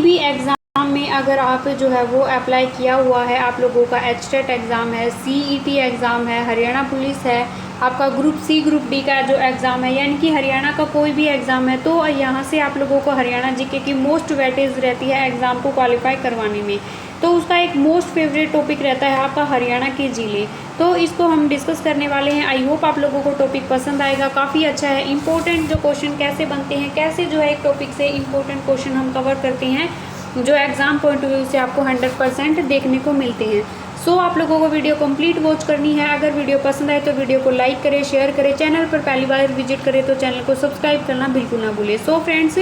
भी एग्ज़ाम में अगर आप जो है वो अप्लाई किया हुआ है, आप लोगों का एचटेट एग्ज़ाम है, सीईटी एग्ज़ाम है, हरियाणा पुलिस है, आपका ग्रुप सी ग्रुप डी का जो एग्ज़ाम है, यानी कि हरियाणा का कोई भी एग्ज़ाम है, तो यहाँ से आप लोगों को हरियाणा जीके की मोस्ट वेटेज रहती है एग्ज़ाम को क्वालिफाई करवाने में। तो उसका एक मोस्ट फेवरेट टॉपिक रहता है आपका हरियाणा के ज़िले। तो इसको हम डिस्कस करने वाले हैं। आई होप आप लोगों को टॉपिक पसंद आएगा, काफ़ी अच्छा है। इंपॉर्टेंट जो क्वेश्चन कैसे बनते हैं, कैसे जो है एक टॉपिक से इंपॉर्टेंट क्वेश्चन हम कवर करते हैं, जो एग्ज़ाम पॉइंट ऑफ व्यू से आपको 100% देखने को मिलते हैं। सो आप लोगों को वीडियो कंप्लीट वॉच करनी है। अगर वीडियो पसंद आए तो वीडियो को लाइक करें, शेयर करें, चैनल पर पहली बार विजिट करें तो चैनल को सब्सक्राइब करना बिल्कुल ना भूलें। सो फ्रेंड्स,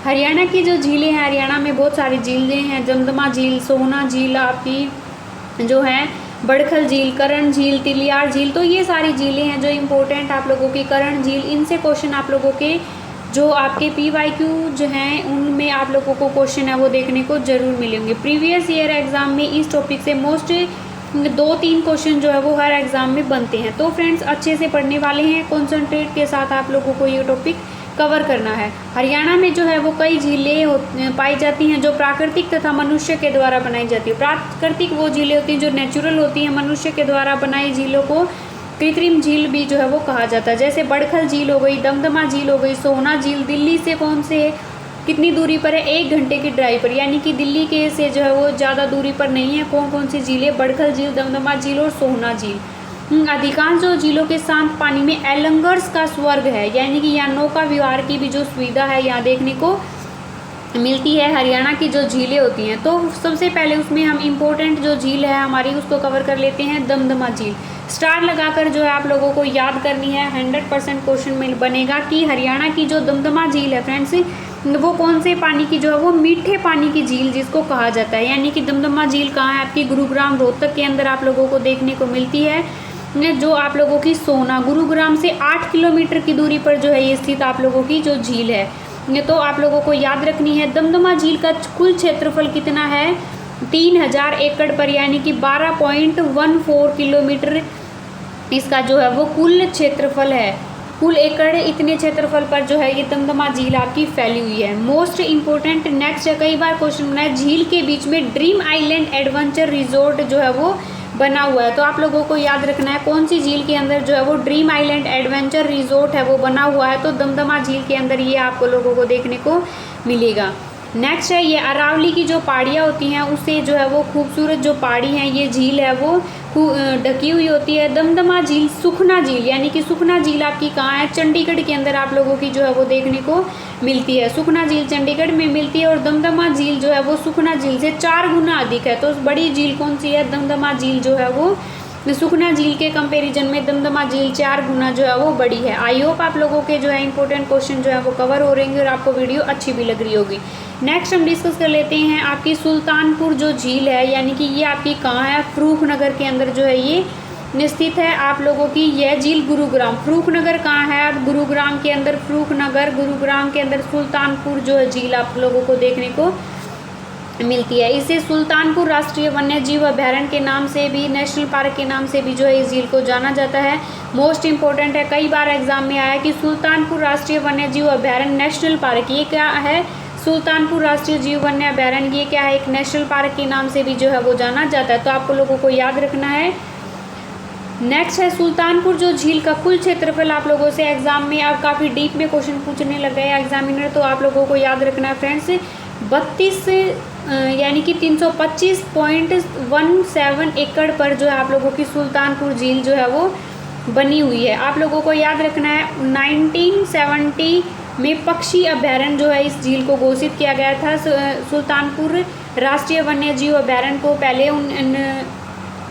हरियाणा की जो झीलें हैं, हरियाणा में बहुत सारी झीलें हैं। दमदमा झील, सोहना झील, आपकी जो है बड़खल झील, करण झील, तिलियार झील, तो ये सारी झीलें हैं जो इम्पोर्टेंट आप लोगों की। करण झील, इनसे क्वेश्चन आप लोगों के जो आपके PYQ जो हैं उनमें आप लोगों को क्वेश्चन है वो देखने को जरूर मिलेंगे। प्रीवियस ईयर एग्जाम में इस टॉपिक से मोस्ट 2-3 क्वेश्चन जो है वो हर एग्जाम में बनते हैं। तो फ्रेंड्स, अच्छे से पढ़ने वाले हैं, कॉन्सेंट्रेट के साथ आप लोगों को ये टॉपिक कवर करना है। हरियाणा में जो है वो कई झीलें पाई जाती हैं जो प्राकृतिक तथा मनुष्य के द्वारा बनाई जाती है। प्राकृतिक वो झीलें होती हैं जो नेचुरल होती हैं, मनुष्य के द्वारा बनाई झीलों को कृत्रिम झील भी जो है वो कहा जाता है। जैसे बड़खल झील हो गई, दमदमा झील हो गई, सोहना झील दिल्ली से कौन से कितनी दूरी पर है, 1 घंटे की ड्राइव पर, यानी कि दिल्ली के से जो है वो ज़्यादा दूरी पर नहीं है। कौन कौन सी झीलें, बड़खल झील, दमदमा झील और सोहना झील। अधिकांश जो झीलों के शांत पानी में एलंगर्स का स्वर्ग है, यानी कि यहाँ नौका विहार की भी जो सुविधा है यहाँ देखने को मिलती है। हरियाणा की जो झीलें होती हैं, तो सबसे पहले उसमें हम इम्पोर्टेंट जो झील है हमारी उसको कवर कर लेते हैं। दमदमा झील स्टार लगाकर जो है आप लोगों को याद करनी है। 100% क्वेश्चन में बनेगा कि हरियाणा की जो दमदमा झील है फ्रेंड्स, वो कौन से पानी की जो है वो मीठे पानी की झील जिसको कहा जाता है। यानी कि दमदमा झील कहाँ है, आपकी गुरुग्राम रोहतक के अंदर आप लोगों को देखने को मिलती है। जो आप लोगों की सोहना, गुरुग्राम से 8 किलोमीटर की दूरी पर जो है ये स्थित आप लोगों की जो झील है। तो आप लोगों को याद रखनी है। दमदमा झील का कुल क्षेत्रफल कितना है, 3000 एकड़ पर, यानी कि 12.14 किलोमीटर इसका जो है वो कुल क्षेत्रफल है। कुल एकड़ इतने क्षेत्रफल पर जो है ये दमदमा झील आपकी फैली हुई है। मोस्ट इंपॉर्टेंट नेक्स्ट है, कई बार क्वेश्चन बना है, झील के बीच में ड्रीम आइलैंड एडवेंचर रिजॉर्ट जो है वो बना हुआ है। तो आप लोगों को याद रखना है कौन सी झील के अंदर जो है वो ड्रीम आइलैंड एडवेंचर रिजॉर्ट है वो बना हुआ है। तो दमदमा झील के अंदर ये आपको लोगों को देखने को मिलेगा। नेक्स्ट है ये अरावली की जो पहाड़ियाँ होती हैं उससे जो है वो खूबसूरत जो पहाड़ी हैं ये झील है वो ढकी हुई होती है। दमदमा झील, सुखना झील, यानी कि सुखना झील आपकी कहाँ है, चंडीगढ़ के अंदर आप लोगों की जो है वो देखने को मिलती है। सुखना झील चंडीगढ़ में मिलती है और दमदमा झील जो है वो सुखना झील से 4 गुना अधिक है। तो बड़ी झील कौन सी है, दमदमा झील जो है वो सुखना झील के कंपैरिजन में दमदमा झील 4 गुना जो है वो बड़ी है। आई होप आप लोगों के जो है इंपॉर्टेंट क्वेश्चन जो है वो कवर हो रहेंगे और आपको वीडियो अच्छी भी लग रही होगी। नेक्स्ट हम डिस्कस कर लेते हैं आपकी सुल्तानपुर जो झील है, यानी कि ये आपकी कहाँ है, फर्रुखनगर के अंदर जो है ये स्थित है आप लोगों की यह झील। गुरुग्राम, फर्रुखनगर कहाँ है, अब गुरुग्राम के अंदर फर्रुखनगर, गुरुग्राम के अंदर सुल्तानपुर जो है झील आप लोगों को देखने को मिलती है। इसे सुल्तानपुर राष्ट्रीय वन्य जीव अभ्यारण्य के नाम से भी, नेशनल पार्क के नाम से भी जो है इस झील को जाना जाता है। मोस्ट इंपॉर्टेंट है, कई बार एग्जाम में आया कि सुल्तानपुर राष्ट्रीय वन्य जीव अभ्यारण्य नेशनल पार्क, ये क्या है, सुल्तानपुर राष्ट्रीय जीव वन्य अभ्यारण्य ये क्या है, एक नेशनल पार्क के नाम से भी जो है वो जाना जाता है। तो आपको लोगों को याद रखना है। नेक्स्ट है सुल्तानपुर जो झील का कुल क्षेत्रफल आप लोगों से एग्जाम में अब काफ़ी डीप में क्वेश्चन पूछने लग गए एग्जामिनर। तो आप लोगों को याद रखना है फ्रेंड्स, 32 यानी कि 325.17 एकड़ पर जो है आप लोगों की सुल्तानपुर झील जो है वो बनी हुई है। आप लोगों को याद रखना है 1970 में पक्षी अभ्यारण्य जो है इस झील को घोषित किया गया था। सुल्तानपुर राष्ट्रीय वन्य जीव अभ्यारण्य को पहले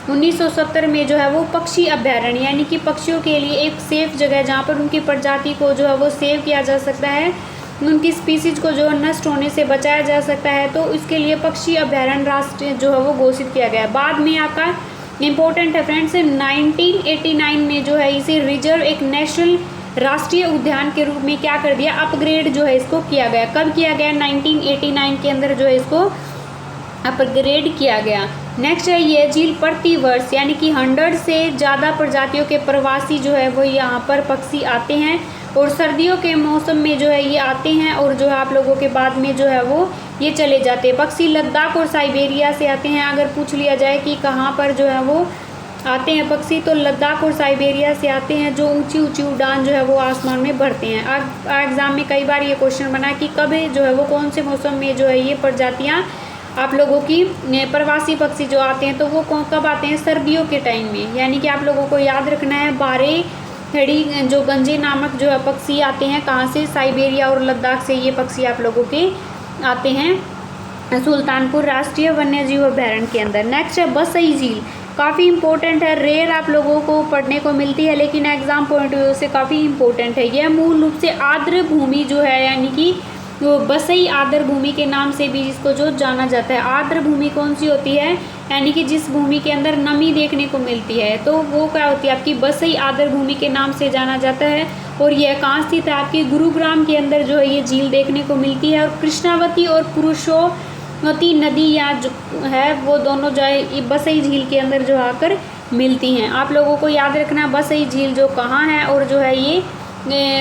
1970 में जो है वो पक्षी अभ्यारण्य, यानी कि पक्षियों के लिए एक सेफ जगह जहाँ पर उनकी प्रजाति को जो है वो सेव किया जा सकता है, उनकी स्पीसीज को जो नष्ट होने से बचाया जा सकता है, तो इसके लिए पक्षी अभ्यारण्य राष्ट्रीय जो है वो घोषित किया गया। बाद में आपका इम्पोर्टेंट है फ्रेंड्स, 1989 में जो है इसे रिजर्व एक नेशनल राष्ट्रीय उद्यान के रूप में क्या कर दिया, अपग्रेड जो है इसको किया गया। कब किया गया, 1989 के अंदर जो है इसको अपग्रेड किया गया। नेक्स्ट है ये झील प्रति वर्ष यानी कि 100 से ज़्यादा प्रजातियों के प्रवासी जो है वो यहाँ पर पक्षी आते हैं और सर्दियों के मौसम में जो है ये आते हैं और जो है आप लोगों के बाद में जो है वो ये चले जाते हैं। पक्षी लद्दाख और साइबेरिया से आते हैं। अगर पूछ लिया जाए कि कहाँ पर जो है वो आते हैं पक्षी, तो लद्दाख और साइबेरिया से आते हैं, जो ऊंची ऊंची उड़ान जो है वो आसमान में भरते हैं। एग्जाम में कई बार ये क्वेश्चन बना कि कब जो है वो कौन से मौसम में जो है ये प्रजातियाँ आप लोगों की प्रवासी पक्षी जो आते हैं तो वो कब आते हैं, सर्दियों के टाइम में। यानी कि आप लोगों को याद रखना है बारे हेड़ी जो गंजे नामक जो है पक्षी आते हैं कहाँ से, साइबेरिया और लद्दाख से ये पक्षी आप लोगों के आते हैं सुल्तानपुर राष्ट्रीय वन्यजीव अभयारण्य के अंदर। नेक्स्ट है बसई झील, काफ़ी इंपॉर्टेंट है, रेयर आप लोगों को पढ़ने को मिलती है लेकिन एग्जाम पॉइंट ऑफ व्यू से काफ़ी इंपॉर्टेंट है। यह मूल रूप से आर्द्र भूमि जो है, यानी कि वो बसई आर्द्र भूमि के नाम से भी जिसको जो जाना जाता है। आर्द्र भूमि कौन सी होती है, यानी कि जिस भूमि के अंदर नमी देखने को मिलती है, तो वो क्या होती है आपकी बसई आर्द्र भूमि के नाम से जाना जाता है। और यह कहाँ स्थित है, आपकी गुरुग्राम के अंदर जो है ये झील देखने को मिलती है। और कृष्णावती और पुरुषोवती नदी या जो है वो दोनों जो है बसई झील के अंदर जो आकर मिलती हैं। आप लोगों को याद रखना बसई झील जो कहाँ है और जो है ये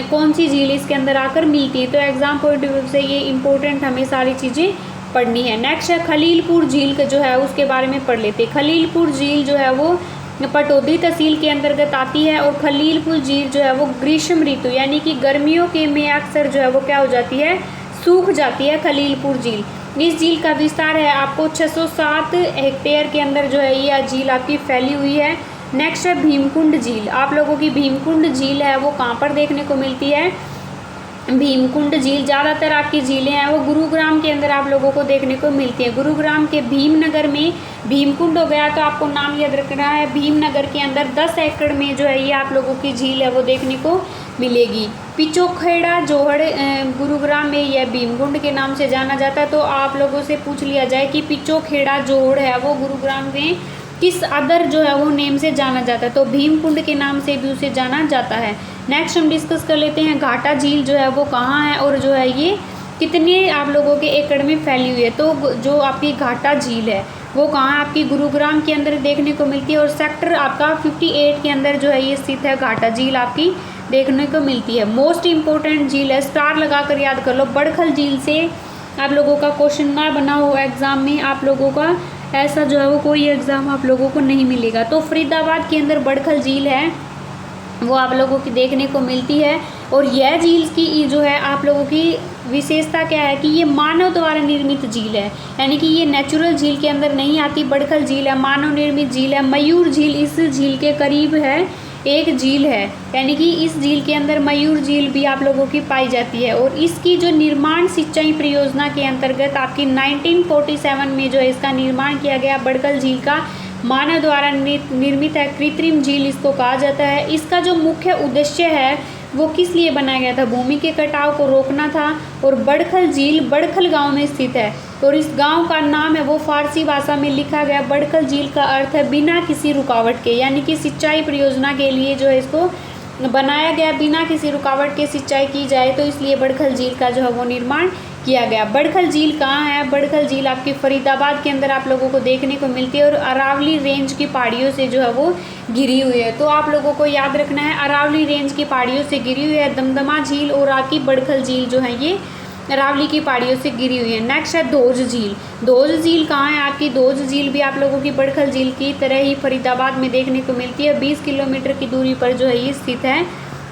कौन सी झील इसके अंदर आकर मिलती है। तो एग्जाम पॉइंट ऑफ व्यू से ये इंपॉर्टेंट हमें सारी चीज़ें पढ़नी है। नेक्स्ट है खलीलपुर झील का जो है उसके बारे में पढ़ लेते हैं। खलीलपुर झील जो है वो पटौदी तहसील के अंतर्गत आती है। और खलीलपुर झील जो है वो ग्रीष्म ऋतु यानी कि गर्मियों के में अक्सर जो है वो क्या हो जाती है, सूख जाती है खलीलपुर झील। इस झील का विस्तार है आपको 607 हेक्टेयर के अंदर जो है ये झील आपकी फैली हुई है। नेक्स्ट है भीमकुंड झील, आप लोगों की भीमकुंड झील है वो कहाँ पर देखने को मिलती है। भीमकुंड झील ज़्यादातर आपकी झीलें हैं वो गुरुग्राम के अंदर आप लोगों को देखने को मिलती है। गुरुग्राम के भीमनगर में भीमकुंड हो गया, तो आपको नाम याद रखना है। भीमनगर के अंदर 10 एकड़ में जो है ये आप लोगों की झील है वो देखने को मिलेगी। पिचोखेड़ा जोहड़ गुरुग्राम में यह भीमकुंड के नाम से जाना जाता है। तो आप लोगों से पूछ लिया जाए कि पिचोखेड़ा जोहड़ है वो गुरुग्राम में किस अदर जो है वो नेम से जाना जाता है, तो भीमकुंड के नाम से भी उसे जाना जाता है। नेक्स्ट हम डिस्कस कर लेते हैं घाटा झील जो है वो कहाँ है और जो है ये कितने आप लोगों के एकड़ में फैली हुई है। तो जो आपकी घाटा झील है वो कहाँ आपकी गुरुग्राम के अंदर देखने को मिलती है। और सेक्टर आपका 58 के अंदर जो है ये स्थित है, घाटा झील आपकी देखने को मिलती है। मोस्ट इंपॉर्टेंट झील है, स्टार लगाकर याद कर लो। बड़खल झील से आप लोगों का क्वेश्चन ना बना हो एग्जाम में, आप लोगों का ऐसा जो है वो कोई एग्ज़ाम आप लोगों को नहीं मिलेगा। तो फरीदाबाद के अंदर बड़खल झील है वो आप लोगों की देखने को मिलती है। और यह झील की जो है आप लोगों की विशेषता क्या है कि ये मानव द्वारा निर्मित झील है, यानी कि ये नेचुरल झील के अंदर नहीं आती। बड़खल झील है मानव निर्मित झील है। मयूर झील इस झील के करीब है एक झील है, यानी कि इस झील के अंदर मयूर झील भी आप लोगों की पाई जाती है। और इसकी जो निर्माण सिंचाई परियोजना के अंतर्गत आपकी 1947 में जो है इसका निर्माण किया गया। बड़खल झील का मानव द्वारा निर्मित है, कृत्रिम झील इसको कहा जाता है। इसका जो मुख्य उद्देश्य है वो किस लिए बनाया गया था, भूमि के कटाव को रोकना था। और बड़खल झील बड़खल गांव में स्थित है और इस गांव का नाम है वो फारसी भाषा में लिखा गया। बड़खल झील का अर्थ है बिना किसी रुकावट के, यानी कि सिंचाई परियोजना के लिए जो है इसको बनाया गया, बिना किसी रुकावट के सिंचाई की जाए, तो इसलिए बड़खल झील का जो है वो निर्माण किया गया। बड़खल झील कहाँ है, बड़खल झील आपकी फरीदाबाद के अंदर आप लोगों को देखने को मिलती है और अरावली रेंज की पहाड़ियों से जो है वो घिरी हुई है। तो आप लोगों को याद रखना है अरावली रेंज की पहाड़ियों से घिरी हुई है। दमदमा झील और आपकी बड़खल झील जो है ये अरावली की पहाड़ियों से घिरी हुई है। नेक्स्ट है धोज झील। धोज झील कहाँ है आपकी, धोज झील भी आप लोगों की बड़खल झील की तरह ही फरीदाबाद में देखने को मिलती है। 20 किलोमीटर की दूरी पर जो है ये स्थित है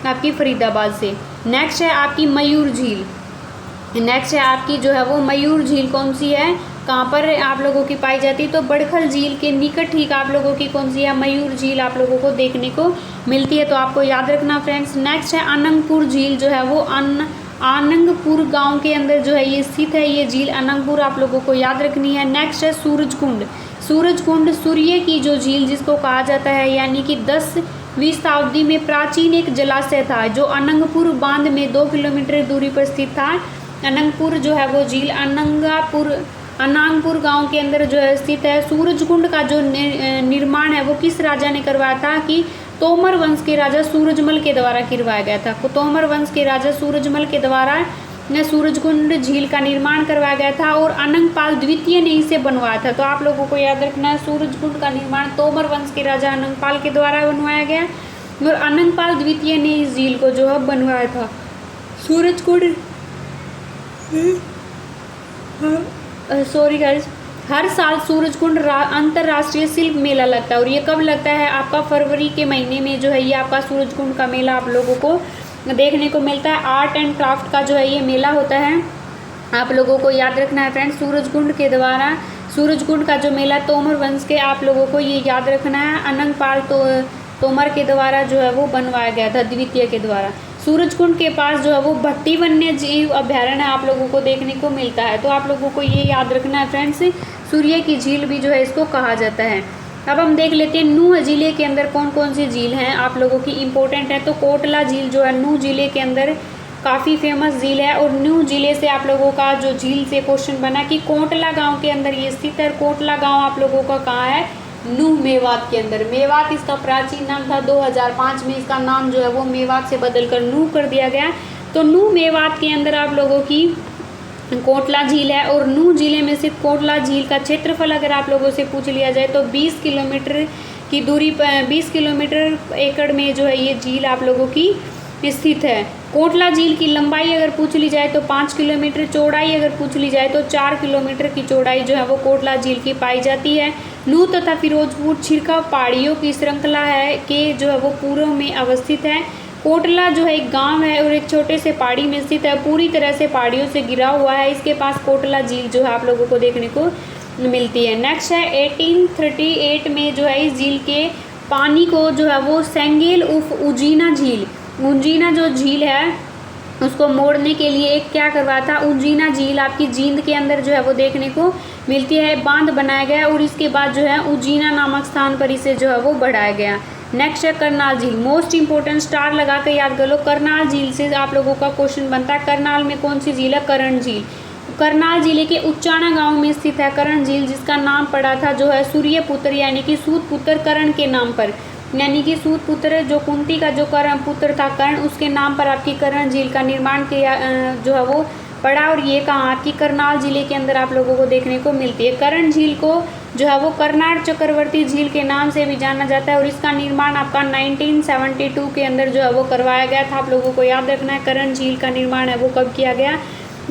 आपकी फरीदाबाद से। नेक्स्ट है आपकी मयूर झील। नेक्स्ट है आपकी जो है वो मयूर झील कौन सी है, कहाँ पर आप लोगों की पाई जाती है, तो बड़खल झील के निकट ठीक आप लोगों की कौन सी है, मयूर झील आप लोगों को देखने को मिलती है। तो आपको याद रखना फ्रेंड्स। नेक्स्ट है अनंगपुर झील जो है वो आनंगपुर गांव के अंदर जो है ये स्थित है, ये झील अनंगपुर आप लोगों को याद रखनी है। नेक्स्ट है सूरजकुंड। सूरजकुंड सूर्य की जो झील जिसको कहा जाता है, यानी कि 10वीं शताब्दी में प्राचीन एक जलाशय था जो अनंगपुर बांध में 2 किलोमीटर दूरी पर स्थित था। अनंगपुर जो है वो झील अनांगपुर गांव के अंदर जो है स्थित है। सूरजकुंड का जो निर्माण है वो किस राजा ने करवाया था, कि तोमर वंश के राजा सूरजमल के द्वारा करवाया गया था। तोमर वंश के राजा सूरजमल के द्वारा सूरजकुंड झील का निर्माण करवाया गया था और अनंगपाल द्वितीय ने इसे बनवाया था। तो आप लोगों को याद रखना है सूरजकुंड का निर्माण तोमर वंश के राजा अनंगपाल के द्वारा बनवाया गया और अनंगपाल द्वितीय ने इस झील को जो है बनवाया था। सूरजकुंड सॉरी गाइस, हर साल सूरजकुंड अंतर्राष्ट्रीय शिल्प मेला लगता है और ये कब लगता है आपका फरवरी के महीने में जो है ये आपका सूरजकुंड का मेला आप लोगों को देखने को मिलता है। आर्ट एंड क्राफ्ट का जो है ये मेला होता है, आप लोगों को याद रखना है फ्रेंड्स। सूरजकुंड का जो मेला तोमर वंश के आप लोगों को ये याद रखना है, अनंगपाल तोमर के द्वारा जो है वो बनवाया गया था, द्वितीय के द्वारा। सूरजकुंड के पास जो है वो भट्टी वन्य जीव अभ्यारण्य आप लोगों को देखने को मिलता है, तो आप लोगों को ये याद रखना है फ्रेंड्स। सूर्य की झील भी जो है इसको कहा जाता है। अब हम देख लेते हैं नूह जिले के अंदर कौन कौन सी झील हैं आप लोगों की इम्पोर्टेंट है। तो कोटला झील जो है नूह जिले के अंदर काफ़ी फेमस झील है और नूह जिले से आप लोगों का जो झील से क्वेश्चन बना कि कोटला गांव के अंदर ये स्थित है। कोटला गांव आप लोगों का कहाँ है? नूह मेवात के अंदर। मेवात इसका प्राचीन नाम था, 2005 में इसका नाम जो है वो मेवात से बदलकर नूह कर दिया गया। तो नूह मेवात के अंदर आप लोगों की कोटला झील है और नूह जिले में स्थित कोटला झील का क्षेत्रफल अगर आप लोगों से पूछ लिया जाए तो 20 किलोमीटर की दूरी पर 20 किलोमीटर एकड़ में जो है ये झील आप लोगों की स्थित है। कोटला झील की लंबाई अगर पूछ ली जाए तो 5 किलोमीटर, चौड़ाई अगर पूछ ली जाए तो 4 किलोमीटर की चौड़ाई जो है वो कोटला झील की पाई जाती है। नूह तथा फिरोजपुर छिरका पहाड़ियों की श्रृंखला है के जो है वो पूर्व में अवस्थित है। कोटला जो है एक गांव है और एक छोटे से पहाड़ी में स्थित है, पूरी तरह से पहाड़ियों से घिरा हुआ है। इसके पास कोटला झील जो है आप लोगों को देखने को मिलती है। नेक्स्ट है 1838 में जो है इस झील के पानी को जो है वो सेंगेल उफ उजीना झील, उजीना जो झील है उसको मोड़ने के लिए एक क्या करवाया था, उजीना झील आपकी जींद के अंदर जो है वो देखने को मिलती है। बांध बनाया गया और इसके बाद जो है उजीना नामक स्थान पर इसे जो है वो बढ़ाया गया। नेक्स्ट है करनाल झील, मोस्ट इंपोर्टेंट स्टार लगा कर याद कर लो। करनाल झील से आप लोगों का क्वेश्चन बनता है। करनाल में कौन सी झील है? कर्ण झील। करनाल जिले के उच्चाणा गांव में स्थित है कर्ण झील, जिसका नाम पड़ा था जो है सूर्यपुत्र यानी कि सूत पुत्र कर्ण के नाम पर, यानी कि सूत पुत्र जो कुंती का जो कर्ण पुत्र था कर्ण, उसके नाम पर आपकी कर्ण झील का निर्माण किया जो है वो पड़ा। और ये कहाँ आपकी करनाल जिले के अंदर आप लोगों को देखने को मिलती है। कर्ण झील को जो है वो कर्नाड चक्रवर्ती झील के नाम से भी जाना जाता है और इसका निर्माण आपका 1972 के अंदर जो है वो करवाया गया था। आप लोगों को याद रखना है कर्ण झील का निर्माण है वो कब किया गया।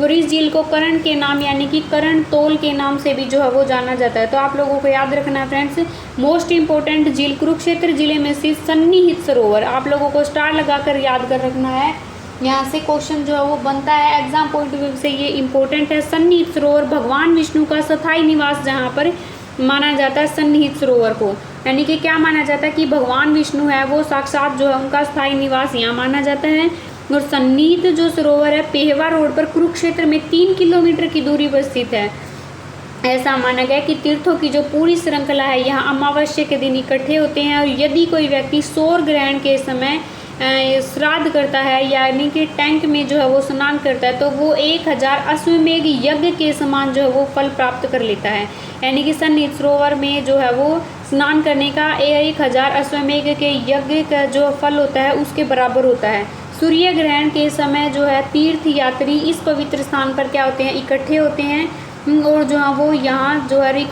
और इस झील को कर्ण के नाम यानी कि कर्ण तोल के नाम से भी जो है वो जाना जाता है। तो आप लोगों को याद रखना है फ्रेंड्स, मोस्ट इंपोर्टेंट झील कुरुक्षेत्र जिले में स्थित सन्निहित सरोवर, आप लोगों को स्टार लगाकर याद कर रखना है। यहाँ से क्वेश्चन जो है वो बनता है एग्जाम पॉइंट ऑफ व्यू से, ये इंपॉर्टेंट है। सन्निहित सरोवर भगवान विष्णु का स्थायी निवास जहाँ पर माना जाता है सन्निहित सरोवर को, यानी कि क्या माना जाता है कि भगवान विष्णु है वो साक्षात जो है उनका स्थायी निवास यहाँ माना जाता है। और सन्निहित जो सरोवर है पेहवा रोड पर कुरुक्षेत्र में 3 किलोमीटर की दूरी पर स्थित है। ऐसा माना गया कि तीर्थों की जो पूरी श्रृंखला है यहाँ अमावस्या के दिन इकट्ठे होते हैं और यदि कोई व्यक्ति सौर ग्रहण के समय श्राद्ध करता है यानी कि टैंक में जो है वो स्नान करता है तो वो 1000 अश्वमेघ यज्ञ के समान जो है वो फल प्राप्त कर लेता है। यानी कि सन्निहित सरोवर में जो है वो स्नान करने का 1000 अश्वमेघ के यज्ञ का जो फल होता है उसके बराबर होता है। सूर्य ग्रहण के समय जो है तीर्थ यात्री इस पवित्र स्थान पर क्या होते हैं, इकट्ठे होते हैं और जो है वो यहाँ जो है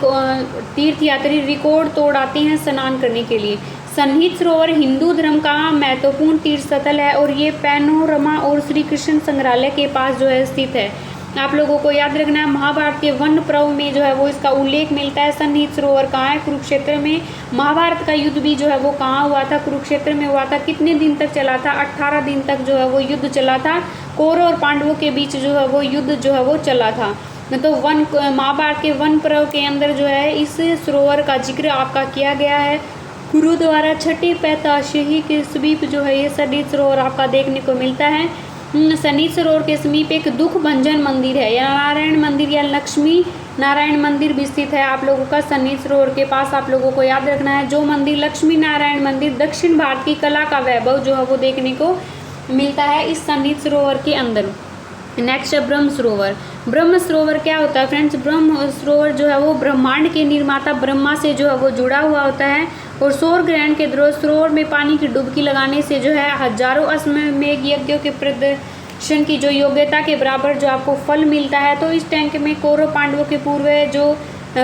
तीर्थ यात्री रिकॉर्ड तोड़ आते हैं स्नान करने के लिए। सन्निहित सरोवर हिंदू धर्म का महत्वपूर्ण तीर्थ स्थल है और ये पैनोरमा और श्री कृष्ण संग्रहालय के पास जो है स्थित है। आप लोगों को याद रखना है महाभारत के वन पर्व में जो है वो इसका उल्लेख मिलता है। सन्निहित सरोवर कहाँ है? कुरुक्षेत्र में। महाभारत का युद्ध भी जो है वो कहाँ हुआ था? कुरुक्षेत्र में हुआ था। कितने दिन तक चला था? 18 दिन तक जो है वो युद्ध चला था। कौरव और पांडवों के बीच जो है वो युद्ध जो है वो चला था। तो महाभारत के वन पर्व के अंदर जो है इस सरोवर का जिक्र आपका किया गया है। गुरु द्वारा छठी पैताशही के समीप जो है ये सन्निहित सरोवर आपका देखने को मिलता है। सन्निहित सरोवर के समीप एक दुख भंजन मंदिर है या नारायण मंदिर या लक्ष्मी नारायण मंदिर भी स्थित है आप लोगों का सन्निहित सरोवर के पास। आप लोगों को याद रखना है जो मंदिर लक्ष्मी नारायण मंदिर दक्षिण भारत की कला का वैभव जो है वो देखने को मिलता है इस सन्निहित सरोवर के अंदर। नेक्स्ट है ब्रह्म सरोवर। ब्रह्म सरोवर क्या होता है फ्रेंड्स? ब्रह्म सरोवर जो है वो ब्रह्मांड के निर्माता ब्रह्मा से जो है वो जुड़ा हुआ होता है और सौर ग्रहण के दौरान सरोवर में पानी की डुबकी लगाने से जो है हजारों अश्वमेघ यज्ञों के प्रदर्शन की जो योग्यता के बराबर जो आपको फल मिलता है। तो इस टैंक में कौरव पांडवों के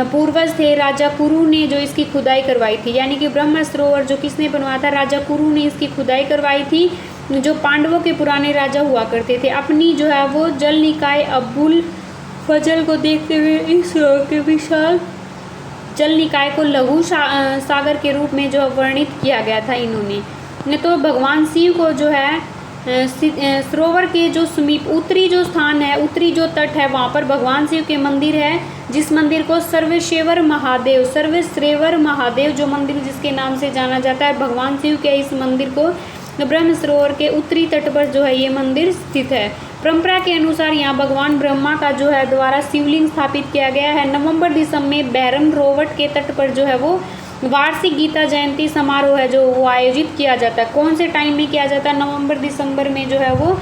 पूर्वज थे राजा कुरु ने जो इसकी खुदाई करवाई थी, यानी कि ब्रह्म सरोवर जो किसने बनवाया था? राजा कुरु ने इसकी खुदाई करवाई थी। जो पांडवों के पुराने राजा हुआ करते थे अपनी जो है वो जल निकाय अबुल फजल को देखते हुए इस के विशाल जल निकाय को लघु सागर के रूप में जो वर्णित किया गया था इन्होंने। ने तो भगवान शिव को जो है सरोवर के जो समीप उत्तरी जो स्थान है, उत्तरी जो तट है, वहाँ पर भगवान शिव के मंदिर है, जिस मंदिर को सर्वेश्वर महादेव जो मंदिर जिसके नाम से जाना जाता है, भगवान शिव के इस मंदिर को ब्रह्म सरोवर के उत्तरी तट पर जो है ये मंदिर स्थित है। परंपरा के अनुसार यहाँ भगवान ब्रह्मा का जो है द्वारा शिवलिंग स्थापित किया गया है। नवंबर दिसंबर में बैरम रोवट के तट पर जो है वो वार्षिक गीता जयंती समारोह है जो वो आयोजित किया जाता है। कौन से टाइम में किया जाता है? नवंबर दिसंबर में जो है वो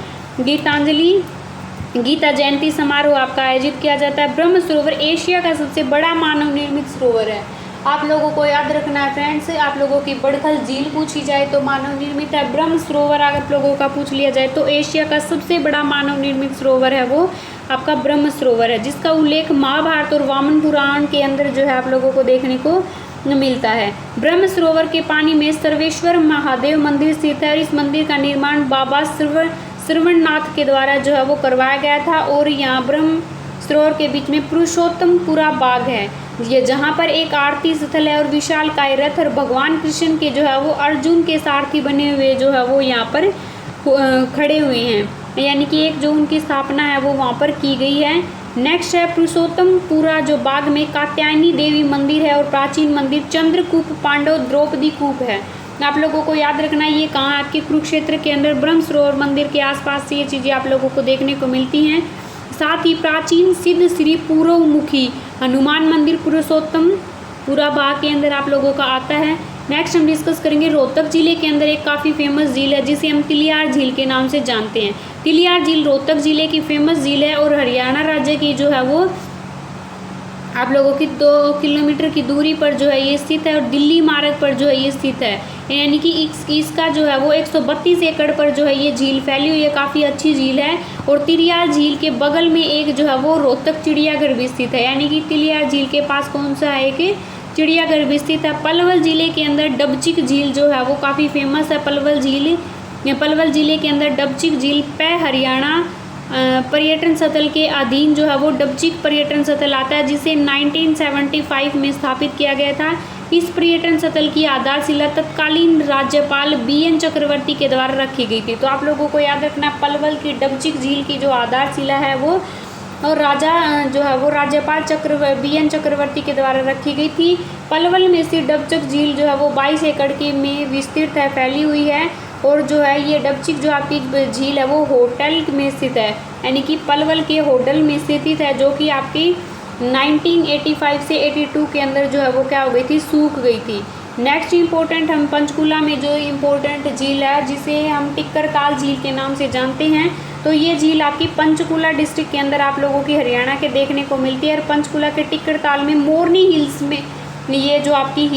गीता जयंती समारोह आपका आयोजित किया जाता है। ब्रह्म सरोवर एशिया का सबसे बड़ा मानव निर्मित सरोवर है। आप लोगों को याद रखना है फ्रेंड्स, आप लोगों की बड़खल झील पूछी जाए तो मानव निर्मित है। ब्रह्म सरोवर आप लोगों का पूछ लिया जाए तो एशिया का सबसे बड़ा मानव निर्मित सरोवर है वो आपका ब्रह्म सरोवर है, जिसका उल्लेख महाभारत और वामन पुराण के अंदर जो है आप लोगों को देखने को मिलता है। ब्रह्म सरोवर के पानी में सर्वेश्वर महादेव मंदिर स्थित है और इस मंदिर का निर्माण बाबा श्रवणनाथ के द्वारा जो है वो करवाया गया था। और यहाँ ब्रह्म सरोवर के बीच में पुरुषोत्तमपुरा बाग है, ये जहाँ पर एक आरती स्थल है और विशाल काय रथ और भगवान कृष्ण के जो है वो अर्जुन के सारथी बने हुए जो है वो यहाँ पर खड़े हुए हैं, यानी कि एक जो उनकी स्थापना है वो वहाँ पर की गई है। नेक्स्ट है पुरुषोत्तमपुरा जो बाग में कात्यायनी देवी मंदिर है और प्राचीन मंदिर चंद्रकूप पांडव द्रौपदी कूप है। आप लोगों को याद रखना है ये कहाँ आपके कुरुक्षेत्र के अंदर ब्रह्म सरोवर मंदिर के आसपास से ये चीज़ें आप लोगों को देखने को मिलती हैं। साथ ही प्राचीन सिद्ध श्री पूर्वमुखी हनुमान मंदिर पुरुषोत्तमपुरा बाग के अंदर आप लोगों का आता है। नेक्स्ट हम डिस्कस करेंगे रोहतक जिले के अंदर एक काफ़ी फेमस झील है जिसे हम तिलियार झील के नाम से जानते हैं। तिलियार झील रोहतक जिले की फेमस झील है और हरियाणा राज्य की जो है वो आप लोगों की 2 किलोमीटर की दूरी पर जो है ये स्थित है और दिल्ली मार्ग पर जो है ये स्थित है, यानी कि इसका जो है वो 132 एकड़ पर जो है ये झील फैली हुई है, काफ़ी अच्छी झील है। और तिलियार झील के बगल में एक जो है वो रोहतक चिड़ियाघर भी स्थित है, यानी कि तिलियार झील के पास कौन सा है कि चिड़ियाघर भी स्थित है। पलवल जिले के अंदर डबचिक झील जो है वो काफ़ी फेमस है। पलवल जिले के अंदर डबचिक झील हरियाणा पर्यटन स्थल के अधीन जो है वो डबचिक पर्यटन स्थल आता है, जिसे 1975 में स्थापित किया गया था। इस पर्यटन स्थल की आधारशिला तत्कालीन राज्यपाल BN चक्रवर्ती के द्वारा रखी गई थी। तो आप लोगों को याद रखना पलवल की डबचिक झील की जो आधारशिला है वो और राजा जो है वो राज्यपाल BN चक्रवर्ती के द्वारा रखी गई थी। पलवल में से डबचिक झील जो है वो 22 एकड़ की में विस्तृत है, फैली हुई है। और जो है ये डबचिक जो आपकी झील है वो होटल में स्थित है, यानी कि पलवल के होटल में स्थित है, जो कि आपकी 1985 से 82 के अंदर जो है वो क्या हो गई थी, सूख गई थी। नेक्स्ट इम्पोर्टेंट हम पंचकुला में जो इम्पोर्टेंट झील है जिसे हम टिक्करताल झील के नाम से जानते हैं, तो ये झील आपकी पंचकुला डिस्ट्रिक्ट के अंदर आप लोगों की हरियाणा के देखने को मिलती है। और पंचकुला के टिक्करताल में मोरनी हिल्स में ये जो आपकी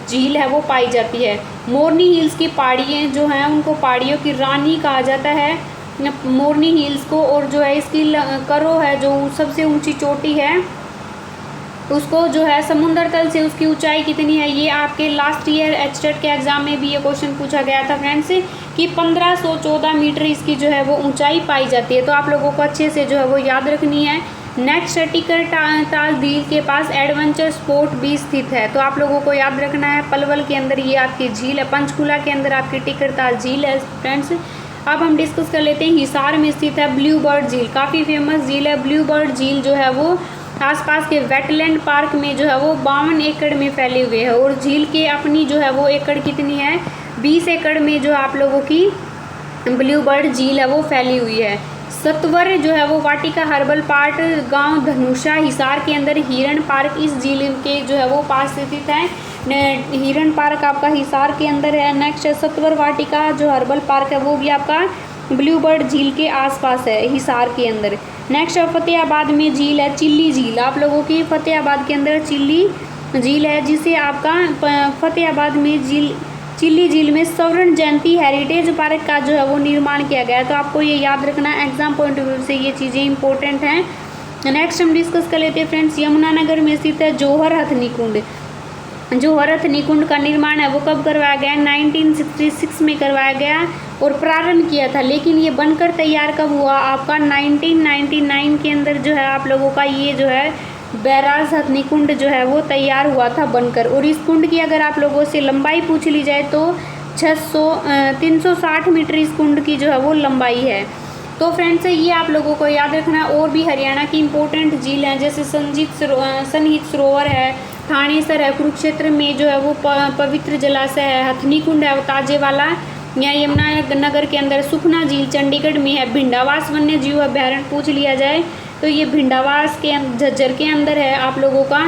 झील है वो पाई जाती है। मोरनी हिल्स की पहाड़ियाँ जो हैं उनको पहाड़ियों की रानी कहा जाता है मोरनी हिल्स को। और जो है इसकी करो है जो सबसे ऊंची चोटी है उसको जो है समुद्र तल से उसकी ऊंचाई कितनी है, ये आपके लास्ट ईयर एचटेट के एग्जाम में भी ये क्वेश्चन पूछा गया था फ्रेंड्स कि 1514 मीटर इसकी जो है वो ऊंचाई पाई जाती है। तो आप लोगों को अच्छे से जो है वो याद रखनी है। नेक्स्ट टिक्करताल झील के पास एडवेंचर स्पोर्ट भी स्थित है, तो आप लोगों को याद रखना है। पलवल के अंदर ये आपकी झील है, पंचकुला के अंदर आपकी टिक्करताल झील है फ्रेंड्स। अब हम डिस्कस कर लेते हैं हिसार में स्थित है ब्लू बर्ड झील, काफ़ी फेमस झील है। ब्लू बर्ड झील जो है वो आसपास के वेटलैंड पार्क में जो है वो 52 एकड़ में फैले हुए है। और झील के अपनी जो है वो एकड़ कितनी है, 20 एकड़ में जो आप लोगों की ब्लू बर्ड झील है वो फैली हुई है। सत्वर जो है वो वाटिका हर्बल पार्क गांव धनुषा हिसार के अंदर हिरण पार्क इस झील के जो है वो पास स्थित है। हिरण पार्क आपका हिसार के अंदर है। नेक्स्ट है सत्वर वाटिका जो हर्बल पार्क है वो भी आपका ब्लू बर्ड झील के आसपास है हिसार के अंदर। नेक्स्ट है फतेहाबाद में झील है चिल्ली झील, आप लोगों की फतेहाबाद के अंदर चिल्ली झील है, जिसे आपका फतेहाबाद में चिल्ली झील में स्वर्ण जयंती हेरिटेज पार्क का जो है वो निर्माण किया गया है। तो आपको ये याद रखना है, एग्जाम पॉइंट ऑफ व्यू से ये चीज़ें इंपॉर्टेंट हैं। नेक्स्ट हम डिस्कस कर लेते हैं फ्रेंड्स, यमुनानगर में स्थित है जोहर हथनी कुंड। जो हरथ निकुंड का निर्माण है वो कब करवाया गया? 1966 में करवाया गया और प्रारंभ किया था। लेकिन ये बनकर तैयार कब हुआ? आपका 1999 के अंदर जो है आप लोगों का ये जो है बैराज हथनीकुंड जो है वो तैयार हुआ था बनकर। और इस कुंड की अगर आप लोगों से लंबाई पूछ ली जाए तो 360 मीटर इस कुंड की जो है वो लंबाई है। तो फ्रेंड्स ये आप लोगों को याद रखना। और भी हरियाणा की इम्पोर्टेंट झील हैं, जैसे सनहित सरोवर है, थानेसर है, कुरुक्षेत्र में जो है वो पवित्र जलाशय है, हथनीकुंड है वो ताजे वाला या यमुना नगर के अंदर, सुखना झील चंडीगढ़ में है, भिंडावास वन्य जीव अभ्यारण्य पूछ लिया जाए तो ये भिंडावास के झज्जर के अंदर है आप लोगों का।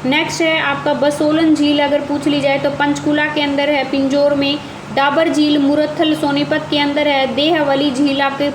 नेक्स्ट है आपका बसोलन झील अगर पूछ ली जाए तो पंचकुला के अंदर है, पिंजौर में। डाबर झील मुरथल सोनीपत के अंदर है। देहवली झील आपके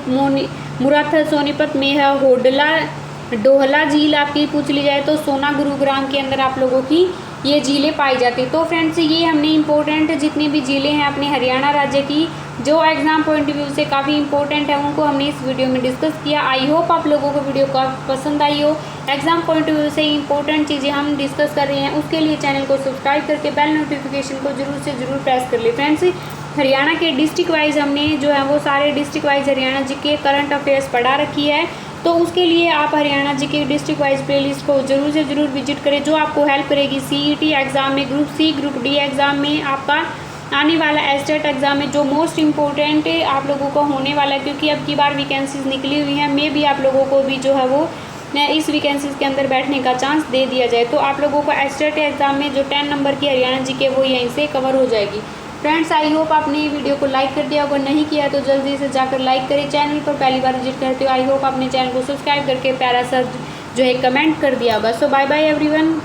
मुरथल सोनीपत में है। डोहला झील आपकी पूछ ली जाए तो सोना गुरुग्राम के अंदर आप लोगों की ये झीलें पाई जाती। तो फ्रेंड्स ये हमने इम्पोर्टेंट जितनी भी झीलें हैं अपने हरियाणा राज्य की जो एग्जाम पॉइंट ऑफ व्यू से काफ़ी इंपॉर्टेंट है उनको हमने इस वीडियो में डिस्कस किया। आई होप आप लोगों को वीडियो काफ़ी पसंद आई हो। एग्जाम पॉइंट ऑफ व्यू से इंपॉर्टेंट चीज़ें हम डिस्कस कर रहे हैं, उसके लिए चैनल को सब्सक्राइब करके बेल नोटिफिकेशन को जरूर से जरूर प्रेस कर ले। फ्रेंड्स हरियाणा के डिस्ट्रिक्ट वाइज हमने जो है वो सारे डिस्ट्रिक्ट वाइज हरियाणा जी के करंट अफेयर्स पढ़ा रखी है, तो उसके लिए आप हरियाणा जी के डिस्ट्रिक्ट वाइज प्लेलिस्ट को जरूर से जरूर विजिट करें, जो आपको हेल्प करेगी सीईटी एग्ज़ाम में, group C group D exam में, आपका आने वाला एस्टेट एग्ज़ाम में जो मोस्ट इम्पोर्टेंट आप लोगों को होने वाला है, क्योंकि अब की बार वैकेंसीज निकली हुई हैं। मे भी आप लोगों को भी जो है वो इस वैकेंसीज के अंदर बैठने का चांस दे दिया जाए, तो आप लोगों को एस्टेट एग्ज़ाम में जो 10 नंबर की हरियाणा जी के वो यहीं से कवर हो जाएगी। फ्रेंड्स आई होप आपने ये वीडियो को लाइक कर दिया, अगर नहीं किया तो जल्दी से जाकर लाइक करें। चैनल पर पहली बार विजिट करते हो आई होप आपने चैनल को सब्सक्राइब करके प्यारा सा जो है कमेंट कर दिया होगा। सो बाय बाय एवरीवन।